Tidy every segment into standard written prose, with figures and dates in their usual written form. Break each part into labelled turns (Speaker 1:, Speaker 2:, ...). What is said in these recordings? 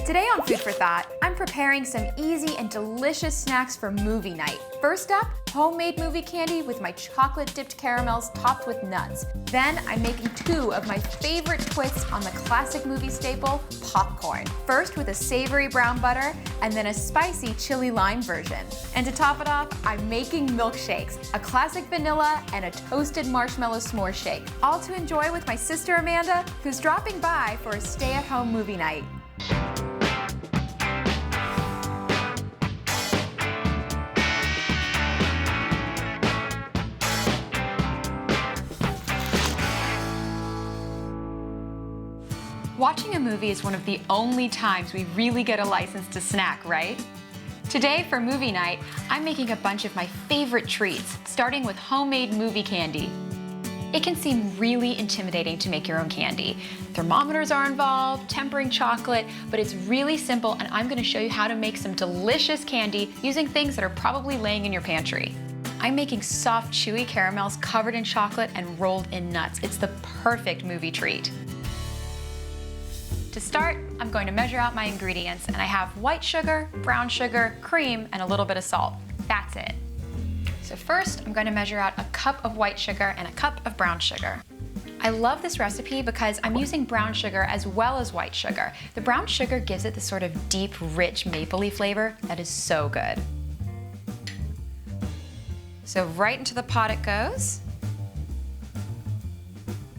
Speaker 1: Today on Food for Thought, I'm preparing some easy and delicious snacks for movie night. First up, homemade movie candy with my chocolate-dipped caramels topped with nuts. Then I'm making two of my favorite twists on the classic movie staple, popcorn. First with a savory brown butter, and then a spicy chili lime version. And to top it off, I'm making milkshakes, a classic vanilla and a toasted marshmallow s'more shake. All to enjoy with my sister Amanda, who's dropping by for a stay-at-home movie night. Watching a movie is one of the only times we really get a license to snack, right? Today for movie night, I'm making a bunch of my favorite treats, starting with homemade movie candy. It can seem really intimidating to make your own candy. Thermometers are involved, tempering chocolate, but it's really simple, and I'm gonna show you how to make some delicious candy using things that are probably laying in your pantry. I'm making soft, chewy caramels covered in chocolate and rolled in nuts. It's the perfect movie treat. To start, I'm going to measure out my ingredients, and I have white sugar, brown sugar, cream, and a little bit of salt. That's it. So first, I'm going to measure out a cup of white sugar and a cup of brown sugar. I love this recipe because I'm using brown sugar as well as white sugar. The brown sugar gives it this sort of deep, rich, mapley flavor that is so good. So right into the pot it goes.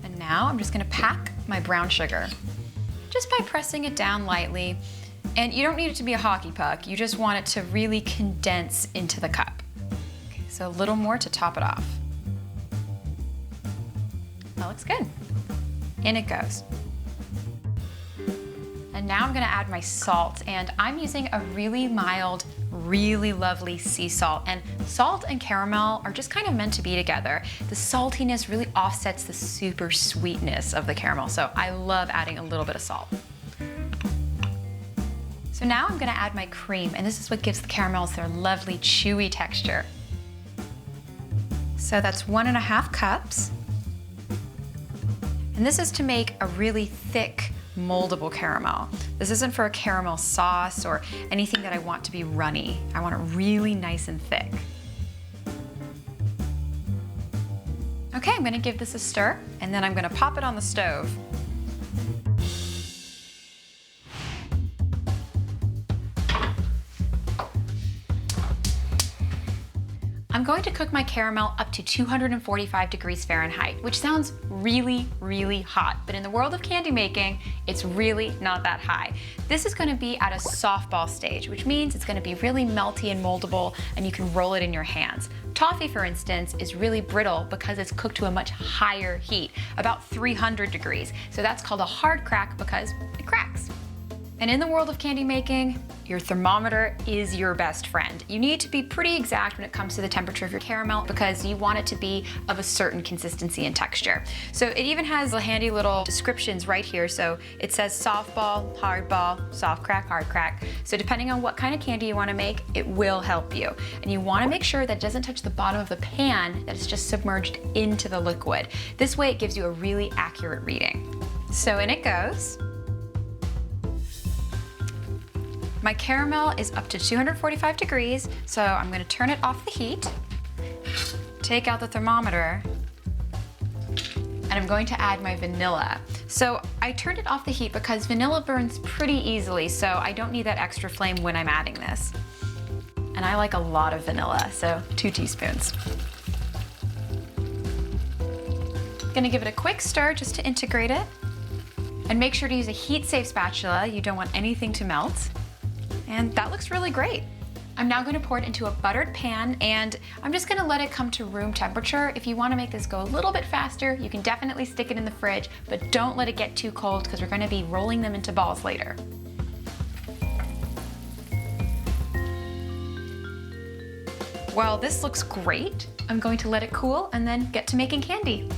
Speaker 1: And now I'm just going to pack my brown sugar, just by pressing it down lightly. And you don't need it to be a hockey puck, you just want it to really condense into the cup. Okay, so a little more to top it off. That looks good. In it goes. And now I'm gonna add my salt, and I'm using a really mild, really lovely sea salt. And salt and caramel are just kind of meant to be together. The saltiness really offsets the super sweetness of the caramel, so I love adding a little bit of salt. So now I'm gonna add my cream, and this is what gives the caramels their lovely chewy texture. So that's 1.5 cups. And this is to make a really thick, moldable caramel. This isn't for a caramel sauce or anything that I want to be runny. I want it really nice and thick. Okay, I'm gonna give this a stir, and then I'm gonna pop it on the stove. I'm going to cook my caramel up to 245 degrees Fahrenheit, which sounds really, really hot, but in the world of candy making, it's really not that high. This is gonna be at a softball stage, which means it's gonna be really melty and moldable, and you can roll it in your hands. Toffee, for instance, is really brittle because it's cooked to a much higher heat, about 300 degrees. So that's called a hard crack because it cracks. And in the world of candy making, your thermometer is your best friend. You need to be pretty exact when it comes to the temperature of your caramel because you want it to be of a certain consistency and texture. So it even has a handy little descriptions right here. So it says softball, hardball, soft crack, hard crack. So depending on what kind of candy you want to make, it will help you. And you want to make sure that it doesn't touch the bottom of the pan, that it's just submerged into the liquid. This way it gives you a really accurate reading. So in it goes. My caramel is up to 245 degrees, so I'm gonna turn it off the heat, take out the thermometer, and I'm going to add my vanilla. So I turned it off the heat because vanilla burns pretty easily, so I don't need that extra flame when I'm adding this. And I like a lot of vanilla, so 2 teaspoons. Gonna give it a quick stir just to integrate it. And make sure to use a heat-safe spatula, you don't want anything to melt. And that looks really great. I'm now going to pour it into a buttered pan, and I'm just going to let it come to room temperature. If you want to make this go a little bit faster, you can definitely stick it in the fridge, but don't let it get too cold because we're going to be rolling them into balls later. Well, this looks great. I'm going to let it cool and then get to making candy.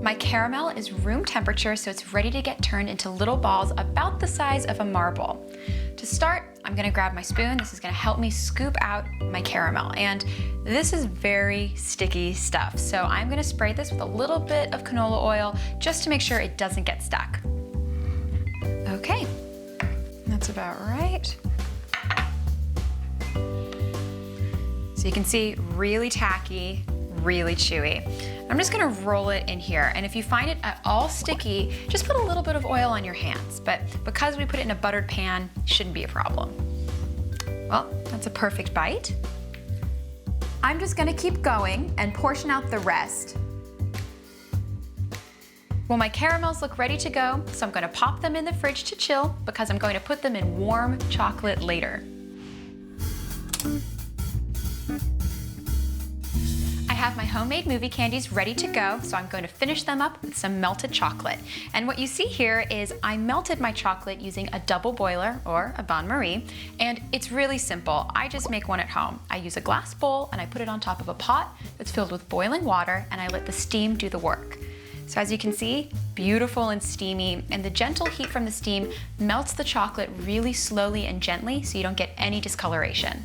Speaker 1: My caramel is room temperature, so it's ready to get turned into little balls about the size of a marble. To start, I'm gonna grab my spoon. This is gonna help me scoop out my caramel. And this is very sticky stuff, so I'm gonna spray this with a little bit of canola oil just to make sure it doesn't get stuck. Okay. That's about right. So you can see, really tacky, really chewy. I'm just gonna roll it in here, and if you find it at all sticky, just put a little bit of oil on your hands, but because we put it in a buttered pan, shouldn't be a problem. Well, that's a perfect bite. I'm just gonna keep going and portion out the rest. Well, my caramels look ready to go, so I'm gonna pop them in the fridge to chill because I'm going to put them in warm chocolate later. I have my homemade movie candies ready to go, so I'm going to finish them up with some melted chocolate. And what you see here is I melted my chocolate using a double boiler or a bain-marie, and it's really simple. I just make one at home. I use a glass bowl and I put it on top of a pot that's filled with boiling water, and I let the steam do the work. So as you can see, beautiful and steamy, and the gentle heat from the steam melts the chocolate really slowly and gently so you don't get any discoloration.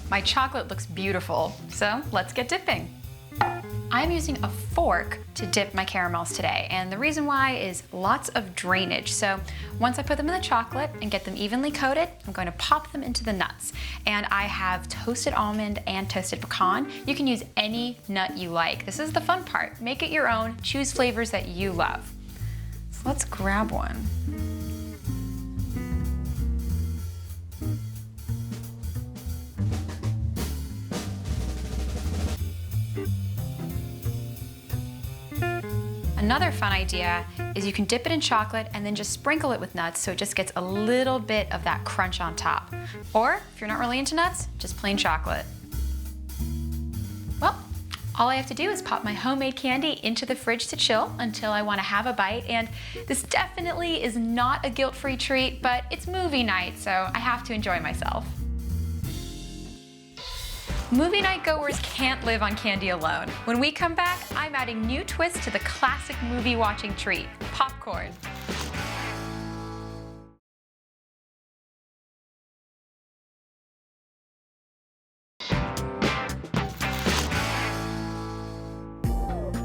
Speaker 1: My chocolate looks beautiful, so let's get dipping. I'm using a fork to dip my caramels today, and the reason why is lots of drainage. So once I put them in the chocolate and get them evenly coated, I'm going to pop them into the nuts. And I have toasted almond and toasted pecan. You can use any nut you like. This is the fun part. Make it your own, choose flavors that you love. So let's grab one. Another fun idea is you can dip it in chocolate and then just sprinkle it with nuts so it just gets a little bit of that crunch on top. Or if you're not really into nuts, just plain chocolate. Well, all I have to do is pop my homemade candy into the fridge to chill until I want to have a bite, and this definitely is not a guilt-free treat, but it's movie night, so I have to enjoy myself. Movie night goers can't live on candy alone. When we come back, I'm adding new twists to the classic movie watching treat, popcorn.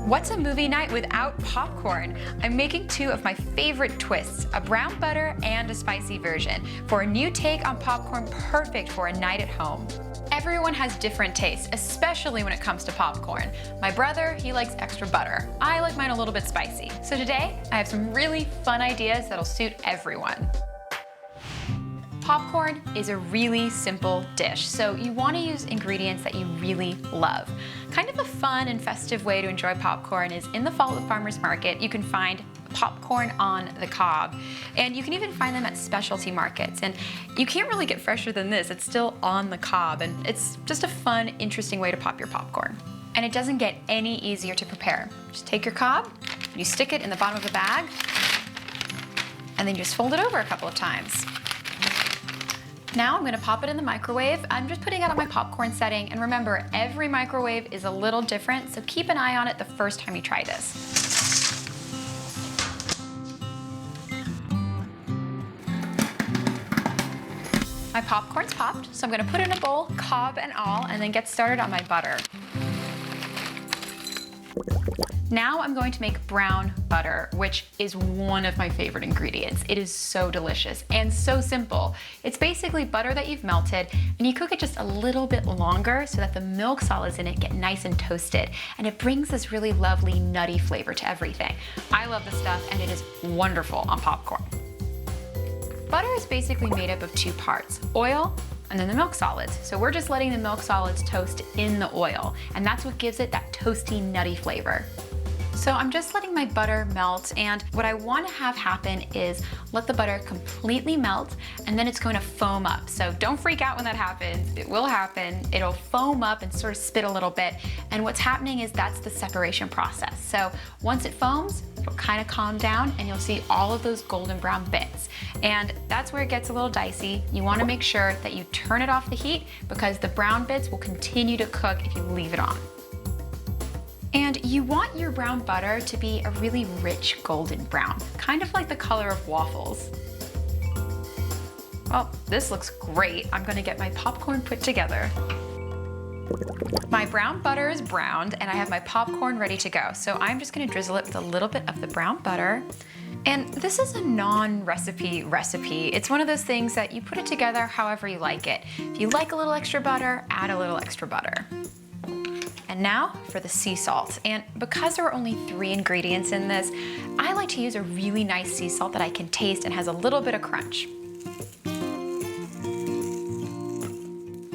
Speaker 1: What's a movie night without popcorn? I'm making two of my favorite twists, a brown butter and a spicy version, for a new take on popcorn perfect for a night at home. Everyone has different tastes, especially when it comes to popcorn. My brother, he likes extra butter. I like mine a little bit spicy. So today, I have some really fun ideas that'll suit everyone. Popcorn is a really simple dish, so you want to use ingredients that you really love. Kind of a fun and festive way to enjoy popcorn is in the fall at the farmer's market, you can find popcorn on the cob, and you can even find them at specialty markets, and you can't really get fresher than this. It's still on the cob, and it's just a fun, interesting way to pop your popcorn. And it doesn't get any easier to prepare. Just take your cob, you stick it in the bottom of a bag, and then you just fold it over a couple of times. Now I'm going to pop it in the microwave. I'm just putting it on my popcorn setting, and remember, every microwave is a little different, so keep an eye on it the first time you try this. My popcorn's popped, so I'm gonna put it in a bowl, cob and all, and then get started on my butter. Now I'm going to make brown butter, which is one of my favorite ingredients. It is so delicious and so simple. It's basically butter that you've melted, and you cook it just a little bit longer so that the milk solids in it get nice and toasted, and it brings this really lovely nutty flavor to everything. I love this stuff, and it is wonderful on popcorn. Butter is basically made up of two parts, oil and then the milk solids. So we're just letting the milk solids toast in the oil, and that's what gives it that toasty, nutty flavor. So I'm just letting my butter melt, and what I want to have happen is let the butter completely melt, and then it's going to foam up. So don't freak out when that happens. It will happen. It'll foam up and sort of spit a little bit, and what's happening is that's the separation process. So once it foams, it'll kind of calm down, and you'll see all of those golden brown bits. And that's where it gets a little dicey. You want to make sure that you turn it off the heat, because the brown bits will continue to cook if you leave it on. And you want your brown butter to be a really rich golden brown, kind of like the color of waffles. Well, this looks great. I'm gonna get my popcorn put together. My brown butter is browned, and I have my popcorn ready to go. So I'm just gonna drizzle it with a little bit of the brown butter, And this is a non-recipe recipe. It's one of those things that you put it together however you like it. If you like a little extra butter, add a little extra butter. And now for the sea salt. And because there are only 3 ingredients in this, I like to use a really nice sea salt that I can taste and has a little bit of crunch.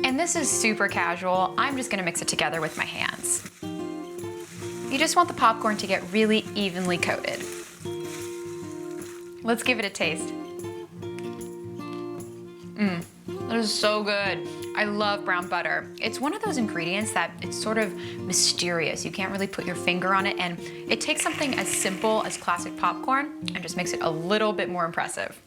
Speaker 1: And this is super casual. I'm just gonna mix it together with my hands. You just want the popcorn to get really evenly coated. Let's give it a taste. That is so good. I love brown butter. It's one of those ingredients that it's sort of mysterious. You can't really put your finger on it, and it takes something as simple as classic popcorn and just makes it a little bit more impressive.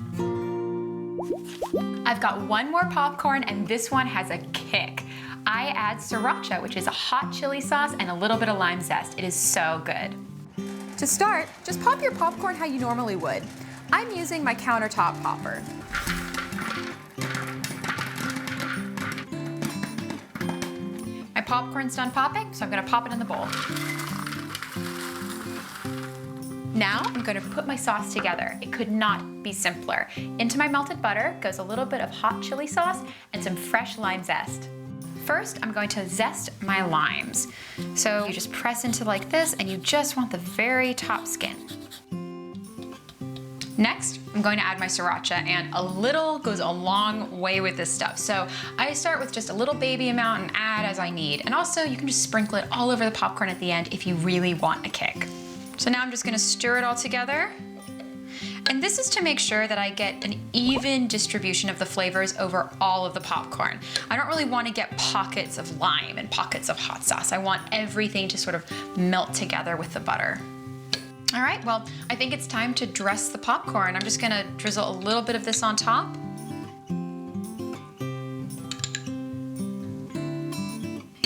Speaker 1: I've got one more popcorn, and this one has a kick. I add sriracha, which is a hot chili sauce, and a little bit of lime zest. It is so good. To start, just pop your popcorn how you normally would. I'm using my countertop popper. My popcorn's done popping, so I'm gonna pop it in the bowl. Now I'm gonna put my sauce together. It could not be simpler. Into my melted butter goes a little bit of hot chili sauce and some fresh lime zest. First, I'm going to zest my limes. So you just press into like this, and you just want the very top skin. Next, I'm going to add my sriracha, and a little goes a long way with this stuff. So I start with just a little baby amount and add as I need. And also, you can just sprinkle it all over the popcorn at the end if you really want a kick. So now I'm just gonna stir it all together. And this is to make sure that I get an even distribution of the flavors over all of the popcorn. I don't really want to get pockets of lime and pockets of hot sauce. I want everything to sort of melt together with the butter. All right, well, I think it's time to dress the popcorn. I'm just gonna drizzle a little bit of this on top.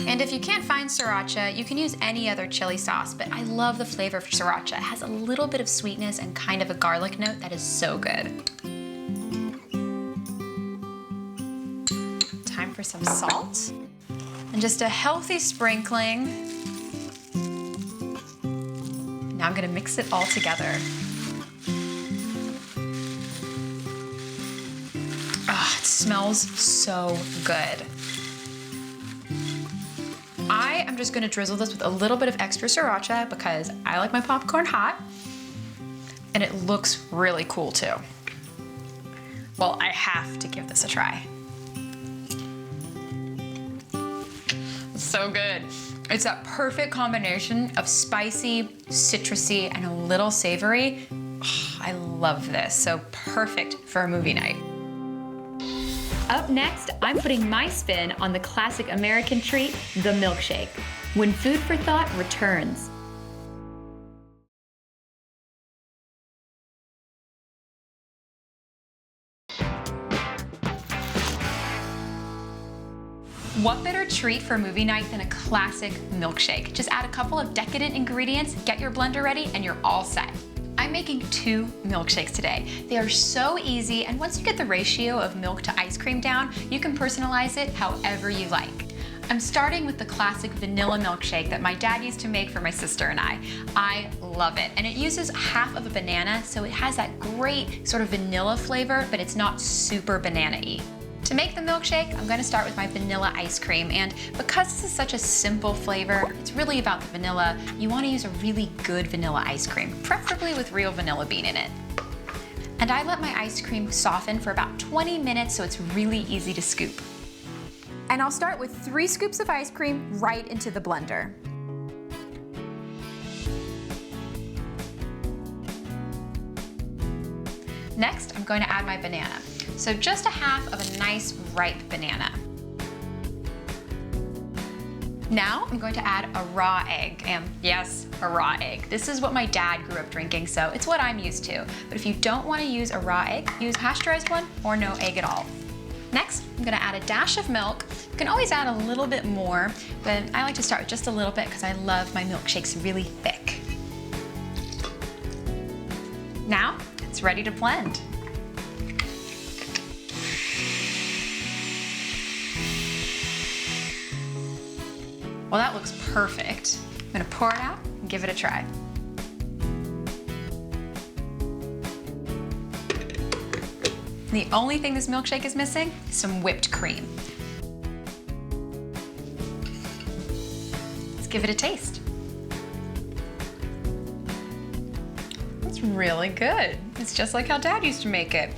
Speaker 1: And if you can't find sriracha, you can use any other chili sauce, but I love the flavor of sriracha. It has a little bit of sweetness and kind of a garlic note that is so good. Time for some salt. And just a healthy sprinkling. Now I'm gonna mix it all together. Ah, it smells so good. I am just gonna drizzle this with a little bit of extra sriracha because I like my popcorn hot, and it looks really cool too. Well, I have to give this a try. It's so good. It's that perfect combination of spicy, citrusy, and a little savory. Oh, I love this. So perfect for a movie night. Up next, I'm putting my spin on the classic American treat, the milkshake, when food for thought returns. What better treat for movie night than a classic milkshake? Just add a couple of decadent ingredients, get your blender ready, and you're all set. I'm making 2 milkshakes today. They are so easy, and once you get the ratio of milk to ice cream down, you can personalize it however you like. I'm starting with the classic vanilla milkshake that my dad used to make for my sister and I. I love it, and it uses half of a banana, so it has that great sort of vanilla flavor, but it's not super banana-y. To make the milkshake, I'm gonna start with my vanilla ice cream, and because this is such a simple flavor, it's really about the vanilla, you wanna use a really good vanilla ice cream, preferably with real vanilla bean in it. And I let my ice cream soften for about 20 minutes so it's really easy to scoop. And I'll start with 3 scoops of ice cream right into the blender. Next, I'm going to add my banana. So just a half of a nice ripe banana. Now I'm going to add a raw egg, and yes, a raw egg. This is what my dad grew up drinking, so it's what I'm used to. But if you don't want to use a raw egg, use a pasteurized one or no egg at all. Next, I'm gonna add a dash of milk. You can always add a little bit more, but I like to start with just a little bit because I love my milkshakes really thick. Now, it's ready to blend. Well, that looks perfect. I'm gonna pour it out and give it a try. And the only thing this milkshake is missing is some whipped cream. Let's give it a taste. It's really good. It's just like how Dad used to make it.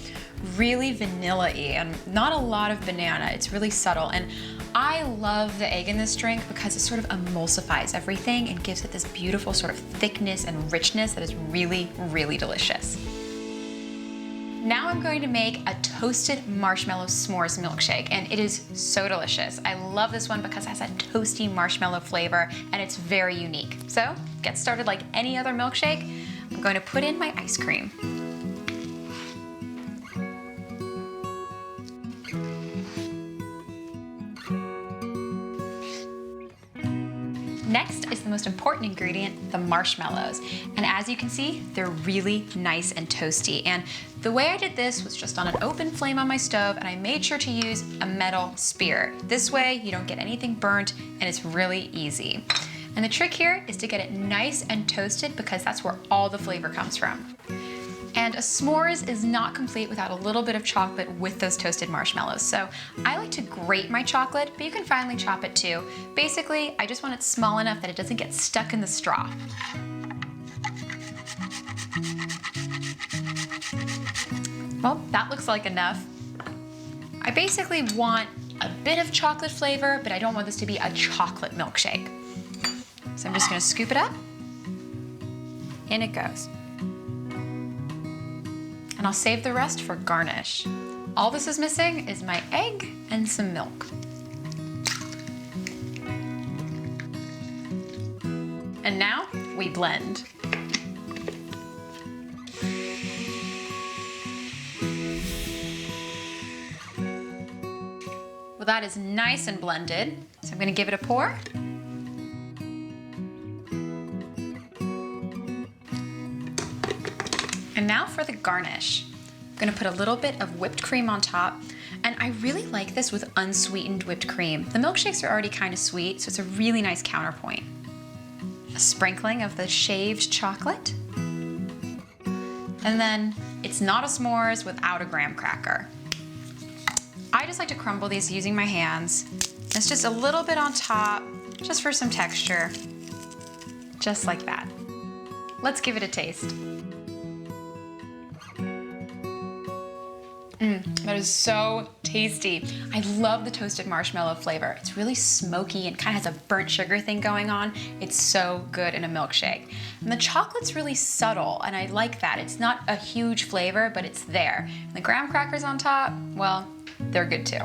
Speaker 1: Really vanilla-y and not a lot of banana. It's really subtle. And I love the egg in this drink because it sort of emulsifies everything and gives it this beautiful sort of thickness and richness that is really, really delicious. Now I'm going to make a toasted marshmallow s'mores milkshake, and it is so delicious. I love this one because it has that toasty marshmallow flavor and it's very unique. So, get started like any other milkshake. I'm going to put in my ice cream. Next is the most important ingredient, the marshmallows. And as you can see, they're really nice and toasty. And the way I did this was just on an open flame on my stove, and I made sure to use a metal spear. This way you don't get anything burnt and it's really easy. And the trick here is to get it nice and toasted because that's where all the flavor comes from. And a s'mores is not complete without a little bit of chocolate with those toasted marshmallows. So I like to grate my chocolate, but you can finely chop it too. Basically, I just want it small enough that it doesn't get stuck in the straw. Well, that looks like enough. I basically want a bit of chocolate flavor, but I don't want this to be a chocolate milkshake. So I'm just gonna scoop it up. In it goes. And I'll save the rest for garnish. All this is missing is my egg and some milk. And now we blend. Well, that is nice and blended, so I'm gonna give it a pour. And now for the garnish. I'm gonna put a little bit of whipped cream on top, and I really like this with unsweetened whipped cream. The milkshakes are already kind of sweet, so it's a really nice counterpoint. A sprinkling of the shaved chocolate. And then it's not a s'mores without a graham cracker. I just like to crumble these using my hands. It's just a little bit on top, just for some texture. Just like that. Let's give it a taste. That is so tasty. I love the toasted marshmallow flavor. It's really smoky and kind of has a burnt sugar thing going on. It's so good in a milkshake. And the chocolate's really subtle, and I like that. It's not a huge flavor, but it's there. And the graham crackers on top, well, they're good too.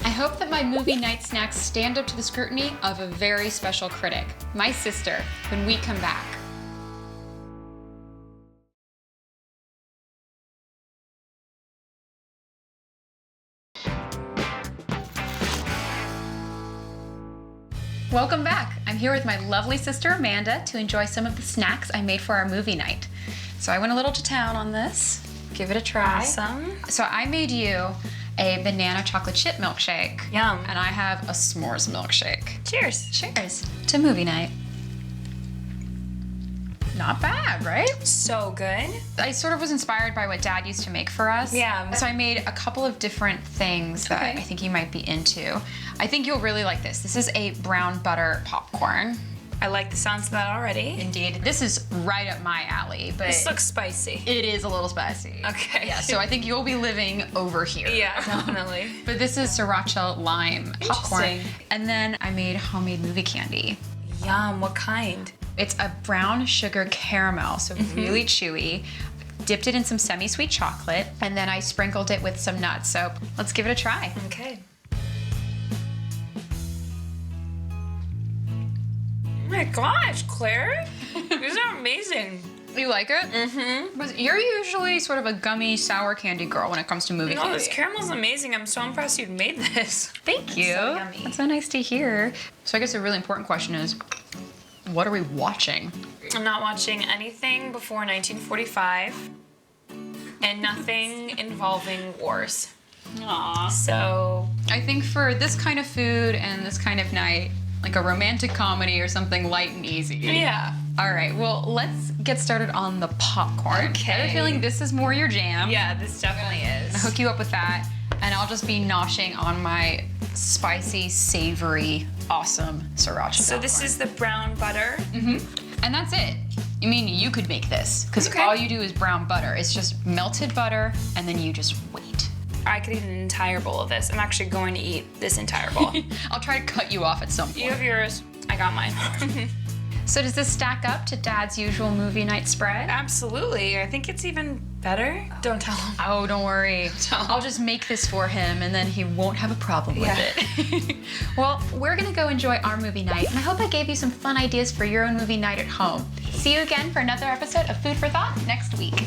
Speaker 1: I hope that my movie night snacks stand up to the scrutiny of a very special critic, my sister, when we come back. Welcome back. I'm here with my lovely sister Amanda to enjoy some of the snacks I made for our movie night. So I went a little to town on this. Give it a try.
Speaker 2: Awesome.
Speaker 1: So I made you a banana chocolate chip milkshake.
Speaker 2: Yum.
Speaker 1: And I have a s'mores milkshake.
Speaker 2: Cheers.
Speaker 1: Cheers to movie night. Not bad, right?
Speaker 2: So good.
Speaker 1: I sort of was inspired by what Dad used to make for us.
Speaker 2: Yeah.
Speaker 1: So I made a couple of different things that I think you might be into. I think you'll really like this. This is a brown butter popcorn.
Speaker 2: I like the sounds of that already.
Speaker 1: Indeed. This is right up my alley, but
Speaker 2: This looks spicy.
Speaker 1: it is a little spicy.
Speaker 2: Okay.
Speaker 1: Yeah, so I think you'll be living over here.
Speaker 2: Yeah, definitely.
Speaker 1: But this is sriracha lime popcorn.
Speaker 2: Interesting.
Speaker 1: And then I made homemade movie candy.
Speaker 2: Yum. What kind?
Speaker 1: It's a brown sugar caramel, so really chewy. Dipped it in some semi-sweet chocolate, and then I sprinkled it with some nuts. So let's give it a try.
Speaker 2: Okay. Oh my gosh, Claire. These are amazing.
Speaker 1: You like it?
Speaker 2: Mm-hmm.
Speaker 1: But you're usually sort of a gummy sour candy girl when it comes to movie
Speaker 2: No,
Speaker 1: candy.
Speaker 2: this caramel's amazing. I'm so impressed you made this.
Speaker 1: Thank you.
Speaker 2: so yummy.
Speaker 1: That's so nice to hear. So I guess a really important question is, what are we watching?
Speaker 2: I'm not watching anything before 1945 and nothing involving wars.
Speaker 1: Aww.
Speaker 2: So
Speaker 1: I think for this kind of food and this kind of night, like a romantic comedy or something light and easy.
Speaker 2: Yeah.
Speaker 1: All right, well, let's get started on the popcorn.
Speaker 2: Okay.
Speaker 1: I have a feeling this is more your jam.
Speaker 2: Yeah, this definitely is.
Speaker 1: I'll hook you up with that, and I'll just be noshing on my spicy, savory, awesome sriracha
Speaker 2: So this is the brown butter.
Speaker 1: And that's it. I mean, you could make this, because
Speaker 2: Okay.
Speaker 1: all you do is brown butter. It's just melted butter, and then you just wait.
Speaker 2: I could eat an entire bowl of this. I'm actually going to eat this entire bowl.
Speaker 1: I'll try to cut you off at some
Speaker 2: You
Speaker 1: point.
Speaker 2: have yours. I got mine.
Speaker 1: So does this stack up to Dad's usual movie night spread?
Speaker 2: Absolutely. I think it's even better. Don't tell him.
Speaker 1: Oh, don't worry.
Speaker 2: Don't.
Speaker 1: I'll just make this for him, and then he won't have a problem with
Speaker 2: Yeah.
Speaker 1: it. Well, we're gonna go enjoy our movie night, and I hope I gave you some fun ideas for your own movie night at home. See you again for another episode of Food for Thought next week.